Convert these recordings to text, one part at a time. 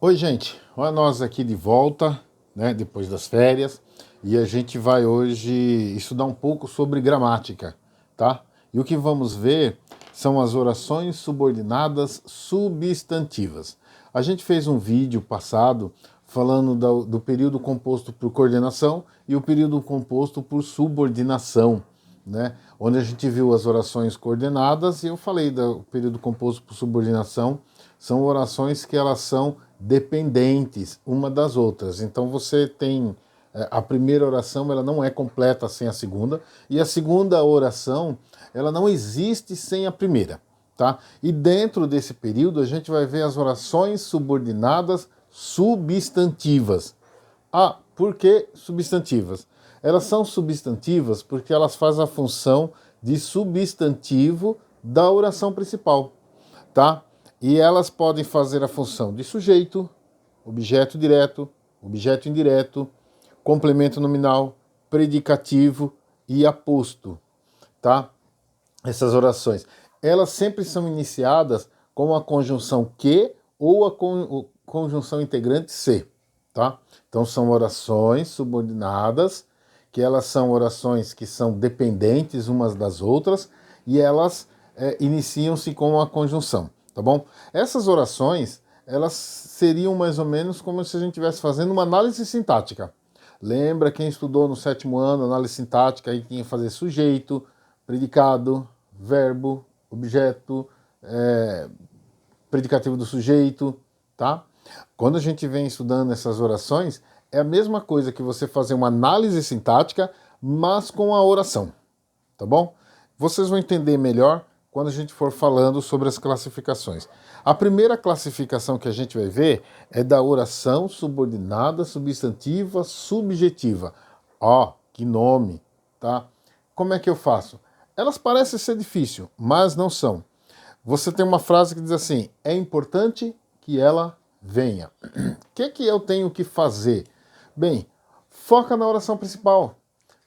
Oi, gente, olha nós aqui de volta, né, depois das férias, e a gente vai hoje estudar um pouco sobre gramática, tá? E o que vamos ver são as orações subordinadas substantivas. A gente fez um vídeo passado falando do período composto por coordenação e o período composto por subordinação, né? Onde a gente viu as orações coordenadas e eu falei do período composto por subordinação. São orações que elas são dependentes uma das outras. Então você tem a primeira oração, ela não é completa sem a segunda, e a segunda oração, ela não existe sem a primeira, tá? E dentro desse período a gente vai ver as orações subordinadas substantivas. Ah, por que substantivas? Elas são substantivas porque elas fazem a função de substantivo da oração principal, tá? E elas podem fazer a função de sujeito, objeto direto, objeto indireto, complemento nominal, predicativo e aposto, tá? Essas orações, elas sempre são iniciadas com a conjunção que ou a conjunção integrante se, tá? Então são orações subordinadas, que elas são orações que são dependentes umas das outras e elas iniciam-se com a conjunção. Tá bom? Essas orações, elas seriam mais ou menos como se a gente estivesse fazendo uma análise sintática. Lembra quem estudou no 7º ano, análise sintática, aí tinha que fazer sujeito, predicado, verbo, objeto, predicativo do sujeito, tá? Quando a gente vem estudando essas orações, é a mesma coisa que você fazer uma análise sintática, mas com a oração, tá bom? Vocês vão entender melhor quando a gente for falando sobre as classificações. A primeira classificação que a gente vai ver é da oração subordinada substantiva subjetiva. Ó, que nome, tá? Como é que eu faço? Elas parecem ser difíceis, mas não são. Você tem uma frase que diz assim: é importante que ela venha. O que eu tenho que fazer? Bem, foca na oração principal.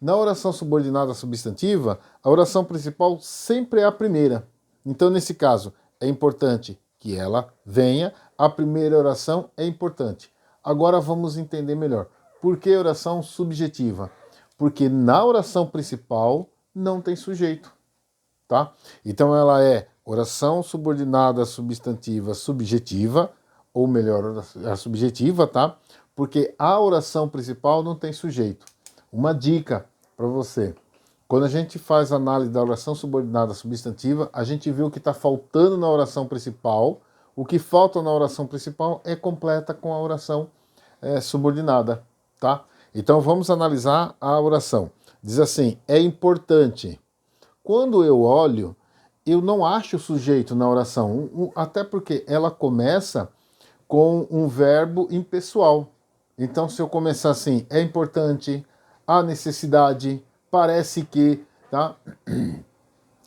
Na oração subordinada substantiva, a oração principal sempre é a primeira. Então, nesse caso, é importante que ela venha. A primeira oração é importante. Agora vamos entender melhor. Por que oração subjetiva? Porque na oração principal não tem sujeito, tá? Então ela é oração subordinada substantiva subjetiva, ou melhor, a subjetiva, tá? Porque a oração principal não tem sujeito. Uma dica para você: quando a gente faz análise da oração subordinada substantiva, a gente vê o que está faltando na oração principal. O que falta na oração principal é completa com a oração subordinada, tá? Então vamos analisar a oração. Diz assim: é importante. Quando eu olho, eu não acho sujeito na oração, até porque ela começa com um verbo impessoal. Então, se eu começar assim, é importante, há necessidade, parece que, tá?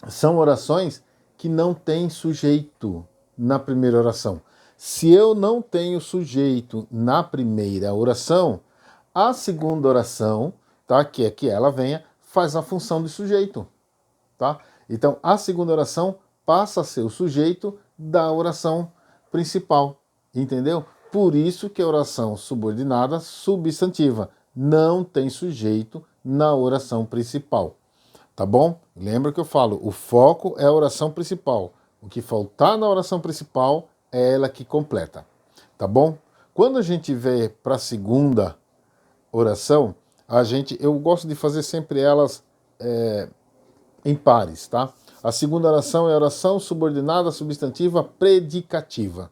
São orações que não têm sujeito na primeira oração. Se eu não tenho sujeito na primeira oração, a segunda oração, tá? Que é que ela venha, faz a função de sujeito, tá? Então, a segunda oração passa a ser o sujeito da oração principal, entendeu? Por isso que a oração subordinada substantiva não tem sujeito na oração principal, tá bom? Lembra que eu falo, o foco é a oração principal. O que faltar na oração principal é ela que completa, tá bom? Quando a gente vê para a segunda oração, eu gosto de fazer sempre elas em pares, tá? A segunda oração é a oração subordinada substantiva predicativa.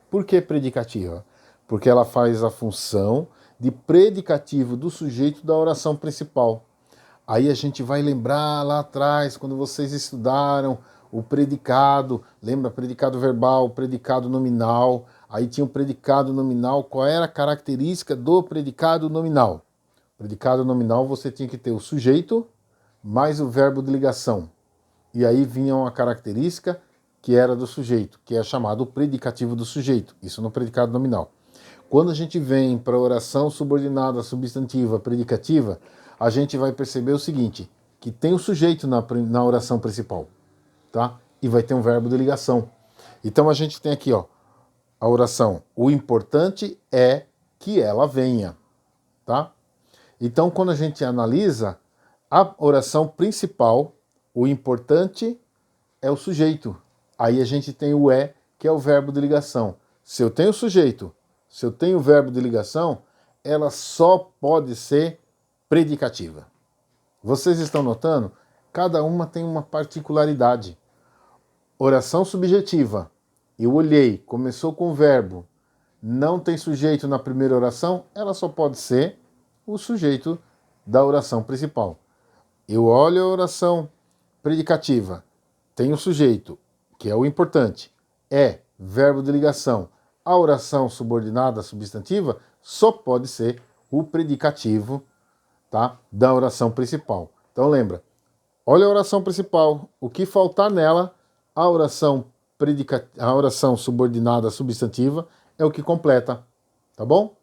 Por que predicativa? Porque ela faz a função de predicativo do sujeito da oração principal. Aí a gente vai lembrar lá atrás, quando vocês estudaram o predicado, lembra? Predicado verbal, predicado nominal. Aí tinha o predicado nominal. Qual era a característica do predicado nominal? Predicado nominal você tinha que ter o sujeito mais o verbo de ligação. E aí vinha uma característica que era do sujeito, que é chamado predicativo do sujeito. Isso no predicado nominal. Quando a gente vem para a oração subordinada substantiva predicativa, a gente vai perceber o seguinte, que tem o sujeito na oração principal, tá? E vai ter um verbo de ligação. Então a gente tem aqui, ó, a oração, o importante é que ela venha, tá? Então, quando a gente analisa a oração principal, o importante é o sujeito. Aí a gente tem o é, que é o verbo de ligação. Se eu tenho sujeito, se eu tenho verbo de ligação, ela só pode ser predicativa. Vocês estão notando? Cada uma tem uma particularidade. Oração subjetiva. Eu olhei, começou com o verbo, não tem sujeito na primeira oração, ela só pode ser o sujeito da oração principal. Eu olho a oração predicativa, tem o sujeito, que é o importante, é verbo de ligação. A oração subordinada substantiva só pode ser o predicativo, tá, da oração principal. Então lembra, olha a oração principal, o que faltar nela, a oração subordinada substantiva é o que completa, tá bom?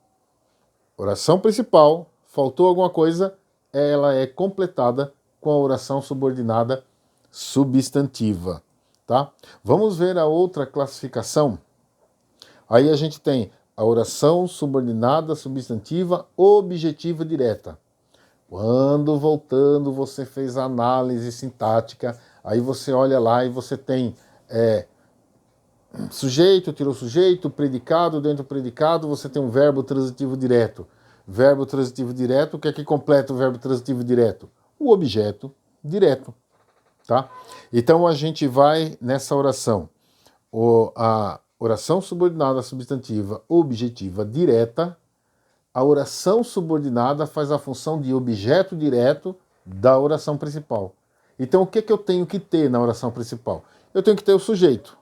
Oração principal, faltou alguma coisa, ela é completada com a oração subordinada substantiva, tá? Vamos ver a outra classificação. Aí a gente tem a oração subordinada substantiva objetiva direta. Quando, voltando, você fez a análise sintática, aí você olha lá e você tem sujeito, tirou sujeito, predicado, dentro do predicado você tem um verbo transitivo direto. Verbo transitivo direto, o que é que completa o verbo transitivo direto? O objeto direto, tá? Então a gente vai nessa oração. A oração subordinada substantiva objetiva direta, a oração subordinada faz a função de objeto direto da oração principal. Então o que é que eu tenho que ter na oração principal? Eu tenho que ter o sujeito.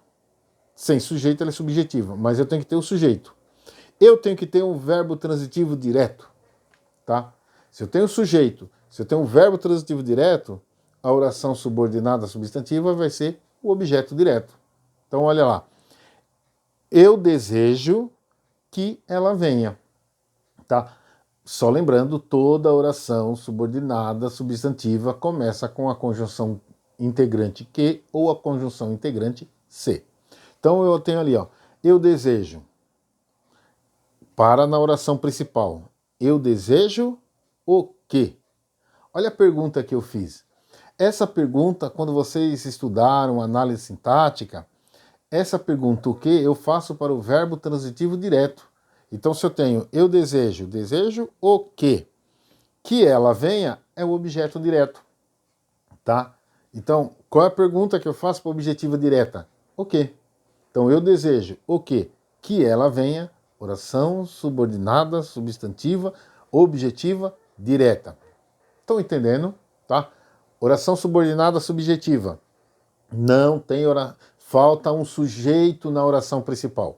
Sem sujeito ela é subjetiva, mas eu tenho que ter o sujeito. Eu tenho que ter um verbo transitivo direto, tá? Se eu tenho sujeito, se eu tenho um verbo transitivo direto, a oração subordinada substantiva vai ser o objeto direto. Então olha lá. Eu desejo que ela venha, tá? Só lembrando, toda oração subordinada substantiva começa com a conjunção integrante que ou a conjunção integrante se. Então eu tenho ali, ó, eu desejo, para na oração principal, eu desejo o quê? Olha a pergunta que eu fiz. Essa pergunta, quando vocês estudaram análise sintática, essa pergunta, o quê, eu faço para o verbo transitivo direto. Então se eu tenho eu desejo, desejo o quê? Que ela venha é o objeto direto, tá? Então, qual é a pergunta que eu faço para a objetiva direta? O quê? Então, eu desejo o quê? Que ela venha, oração subordinada, substantiva, objetiva, direta. Estão entendendo? Tá? Oração subordinada, subjetiva. Não tem falta um sujeito na oração principal.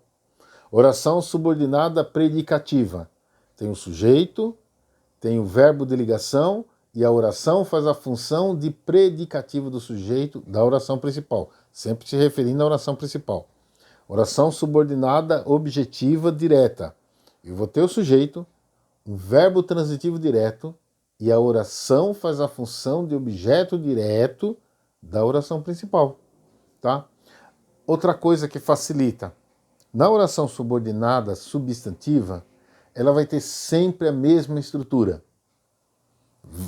Oração subordinada predicativa. Tem o sujeito, tem o verbo de ligação e a oração faz a função de predicativo do sujeito da oração principal. Sempre se referindo à oração principal. Oração subordinada objetiva direta. Eu vou ter o sujeito, um verbo transitivo direto e a oração faz a função de objeto direto da oração principal, tá? Outra coisa que facilita. Na oração subordinada substantiva, ela vai ter sempre a mesma estrutura.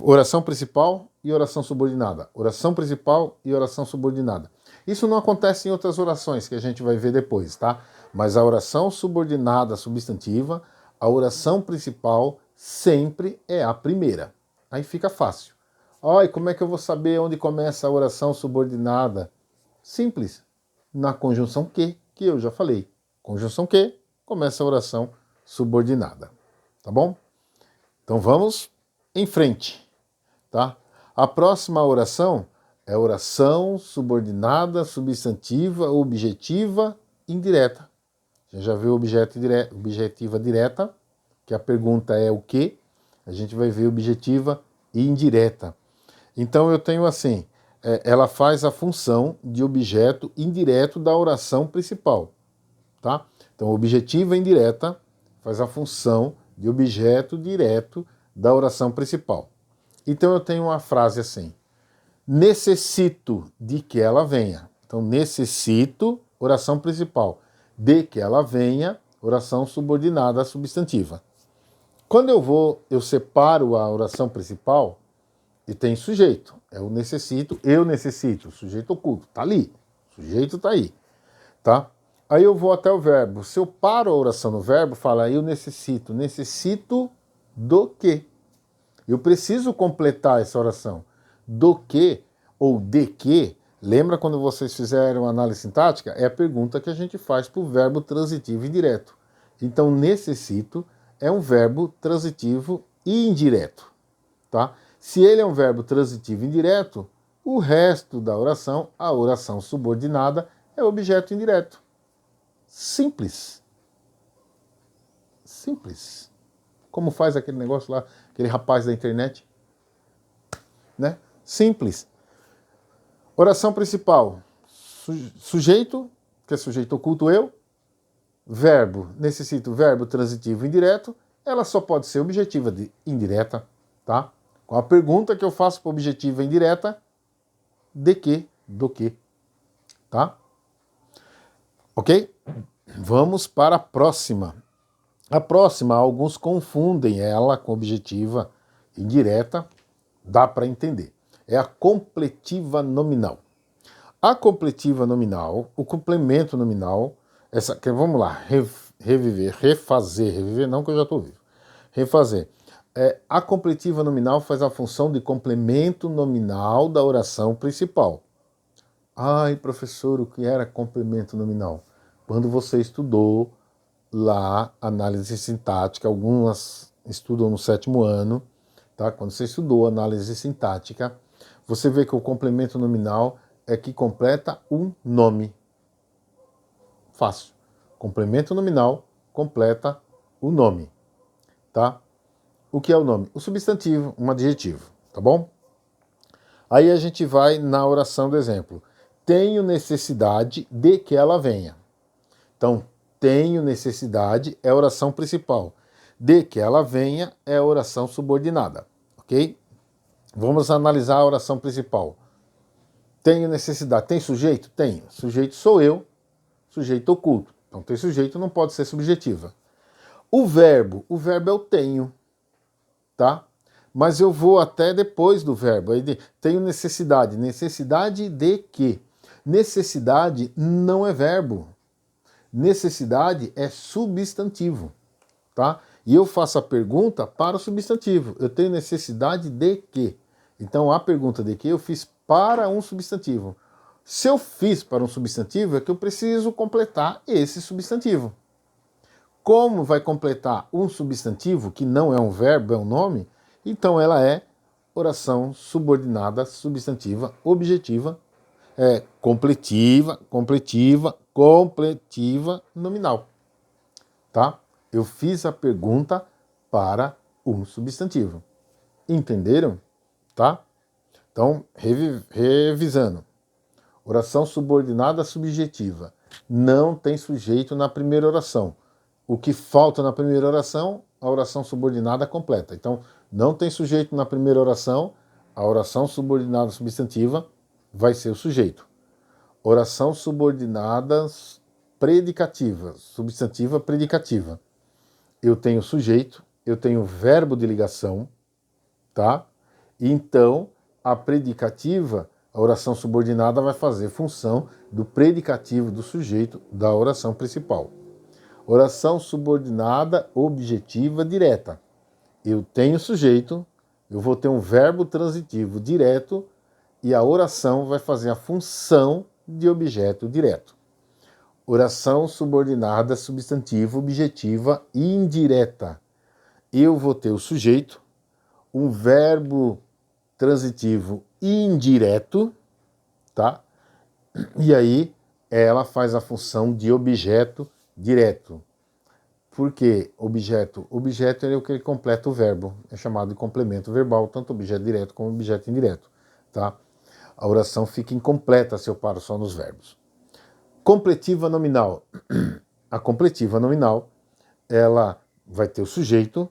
Oração principal e oração subordinada. Oração principal e oração subordinada. Isso não acontece em outras orações que a gente vai ver depois, tá? Mas a oração subordinada substantiva, a oração principal sempre é a primeira. Aí fica fácil. Ai, como é que eu vou saber onde começa a oração subordinada? Simples. Na conjunção que eu já falei. Conjunção que, começa a oração subordinada. Tá bom? Então vamos em frente, tá? A próxima oração é oração subordinada, substantiva, objetiva, indireta. A gente já viu objetiva direta, que a pergunta é o quê? A gente vai ver objetiva e indireta. Então eu tenho assim, ela faz a função de objeto indireto da oração principal, tá? Então objetiva indireta faz a função de objeto direto da oração principal. Então eu tenho uma frase assim: necessito de que ela venha. Então necessito, oração principal. de que ela venha, oração subordinada substantiva. Quando eu separo a oração principal e tem sujeito. Eu necessito, sujeito oculto, tá ali. O sujeito tá aí, tá? Aí eu vou até o verbo. Se eu paro a oração no verbo, fala eu necessito. Necessito do quê? Eu preciso completar essa oração. Do que ou de que, lembra quando vocês fizeram análise sintática? É a pergunta que a gente faz para o verbo transitivo indireto. Então, necessito é um verbo transitivo e indireto, tá? Se ele é um verbo transitivo indireto, o resto da oração, a oração subordinada, é objeto indireto. Simples. Simples. Como faz aquele negócio lá, aquele rapaz da internet, né? Simples. Oração principal. Sujeito, que é sujeito oculto eu. Verbo, necessito verbo transitivo indireto. Ela só pode ser objetiva indireta, tá? Com a pergunta que eu faço para objetiva indireta, de que, do que, tá? Ok? Vamos para a próxima. A próxima, alguns confundem ela com objetiva indireta, dá para entender. É a completiva nominal. A completiva nominal, o complemento nominal, vamos lá, refazer não que eu já estou vivo, refazer. A completiva nominal faz a função de complemento nominal da oração principal. Ai, professor, o que era complemento nominal? Quando você estudou lá análise sintática, algumas estudam no 7º ano, tá? Quando você estudou análise sintática, você vê que o complemento nominal é que completa um nome. Fácil. Complemento nominal completa o nome, tá? O que é o nome? O substantivo, um adjetivo, tá bom? Aí a gente vai na oração do exemplo. Tenho necessidade de que ela venha. Então, tenho necessidade é a oração principal. De que ela venha é a oração subordinada, ok? Vamos analisar a oração principal. Tenho necessidade. Tem sujeito? Tenho. Sujeito sou eu, sujeito oculto. Então, tem sujeito, não pode ser subjetiva. O verbo é o tenho, tá? Mas eu vou até depois do verbo. Tenho necessidade. Necessidade de quê? Necessidade não é verbo. Necessidade é substantivo, tá? E eu faço a pergunta para o substantivo. Eu tenho necessidade de quê? Então, a pergunta de quê eu fiz para um substantivo. Se eu fiz para um substantivo, é que eu preciso completar esse substantivo. Como vai completar um substantivo, que não é um verbo, é um nome, então ela é oração subordinada, substantiva, objetiva, completiva nominal. Tá? Eu fiz a pergunta para um substantivo. Entenderam? Tá? Então, revisando. Oração subordinada subjetiva. Não tem sujeito na primeira oração. O que falta na primeira oração, a oração subordinada completa. Então, não tem sujeito na primeira oração, a oração subordinada substantiva vai ser o sujeito. Oração subordinada predicativa, substantiva predicativa. Eu tenho sujeito, eu tenho verbo de ligação, tá? Então, a predicativa, a oração subordinada vai fazer função do predicativo do sujeito da oração principal. Oração subordinada objetiva direta. Eu tenho sujeito, eu vou ter um verbo transitivo direto e a oração vai fazer a função de objeto direto. Oração subordinada substantiva objetiva indireta. Eu vou ter o sujeito, um verbo transitivo indireto, tá? E aí ela faz a função de objeto direto. Por que objeto? Objeto é o que completa o verbo, é chamado de complemento verbal, tanto objeto direto como objeto indireto, tá? A oração fica incompleta se eu paro só nos verbos. Completiva nominal. A completiva nominal, ela vai ter o sujeito,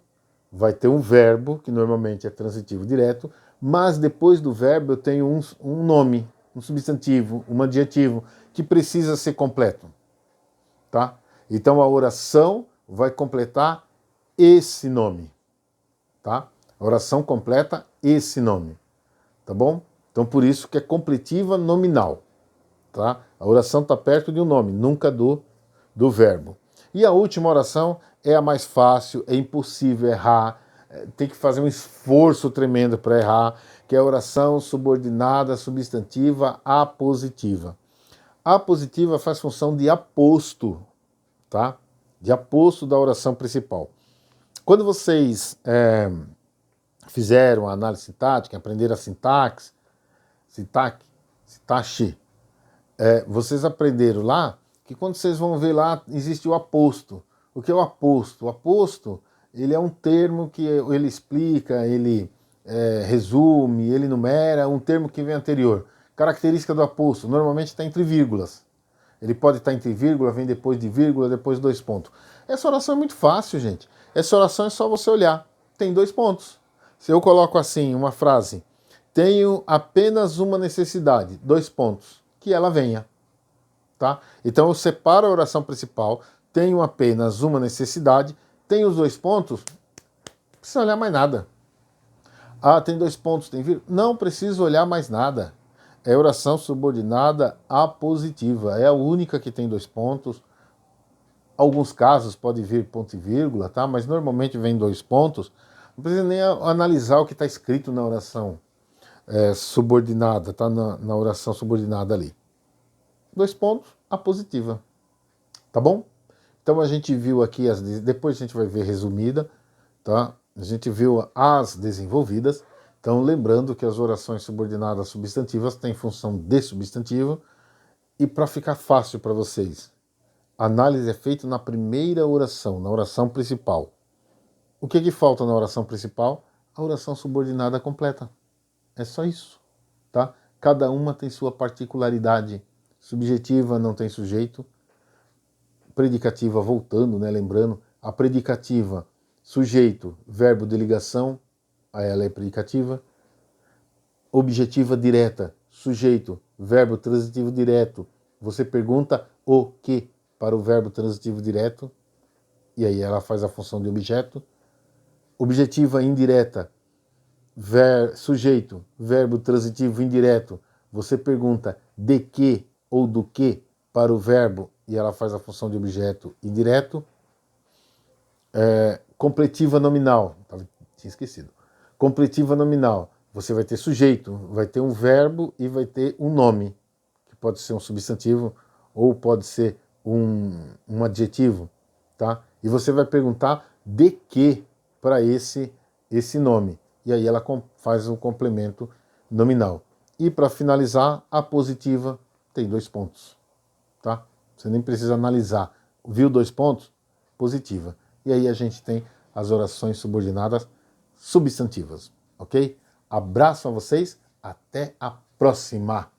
vai ter um verbo, que normalmente é transitivo direto, mas depois do verbo eu tenho um nome, um substantivo, um adjetivo, que precisa ser completo. tá? Então a oração vai completar esse nome, tá? A oração completa esse nome, tá bom? Então por isso que é completiva nominal, tá? A oração está perto de um nome, nunca do verbo. E a última oração é a mais fácil, é impossível errar, tem que fazer um esforço tremendo para errar, que é a oração subordinada substantiva apositiva. A apositiva faz função de aposto, tá? De aposto da oração principal. Quando vocês fizeram a análise sintática, aprenderam a sintaxe, vocês aprenderam lá que quando vocês vão ver lá, existe o aposto. O que é o aposto? O aposto, ele é um termo que ele explica, ele resume, ele numera, um termo que vem anterior. Característica do aposto, normalmente está entre vírgulas. Ele pode estar entre vírgula, vem depois de vírgula, depois 2 pontos. Essa oração é muito fácil, gente. Essa oração é só você olhar. Tem 2 pontos. Se eu coloco assim, uma frase, tenho apenas uma necessidade, 2 pontos, que ela venha. Tá? Então eu separo a oração principal, tenho apenas uma necessidade, tenho os 2 pontos, não precisa olhar mais nada. Ah, tem 2 pontos, tem vírgula? Não preciso olhar mais nada. É oração subordinada apositiva, é a única que tem 2 pontos. Alguns casos pode vir ponto e vírgula, tá? Mas normalmente vem 2 pontos. Não precisa nem analisar o que está escrito na oração subordinada, tá? Na oração subordinada ali. 2 pontos, apositiva. Tá bom? Então a gente viu aqui, depois a gente vai ver resumida, tá? A gente viu as desenvolvidas. Então lembrando que as orações subordinadas substantivas têm função de substantivo. E para ficar fácil para vocês, a análise é feita na primeira oração, na oração principal. O que falta na oração principal? A oração subordinada completa. É só isso, tá? Cada uma tem sua particularidade. Subjetiva não tem sujeito. Predicativa, voltando, né? Lembrando, a predicativa, sujeito, verbo de ligação, ela é predicativa. Objetiva direta, sujeito, verbo transitivo direto. Você pergunta o que para o verbo transitivo direto, e aí ela faz a função de objeto. Objetiva indireta, sujeito, verbo transitivo indireto. Você pergunta de que ou do que para o verbo, e ela faz a função de objeto indireto. Completiva nominal, tinha esquecido. Completiva nominal, você vai ter sujeito, vai ter um verbo e vai ter um nome, que pode ser um substantivo ou pode ser um adjetivo, tá? E você vai perguntar de que para esse nome. E aí ela faz o complemento nominal. E para finalizar, a positiva tem 2 pontos, tá? Você nem precisa analisar. Viu 2 pontos? Positiva. E aí a gente tem as orações subordinadas substantivas, ok? Abraço a vocês, até a próxima!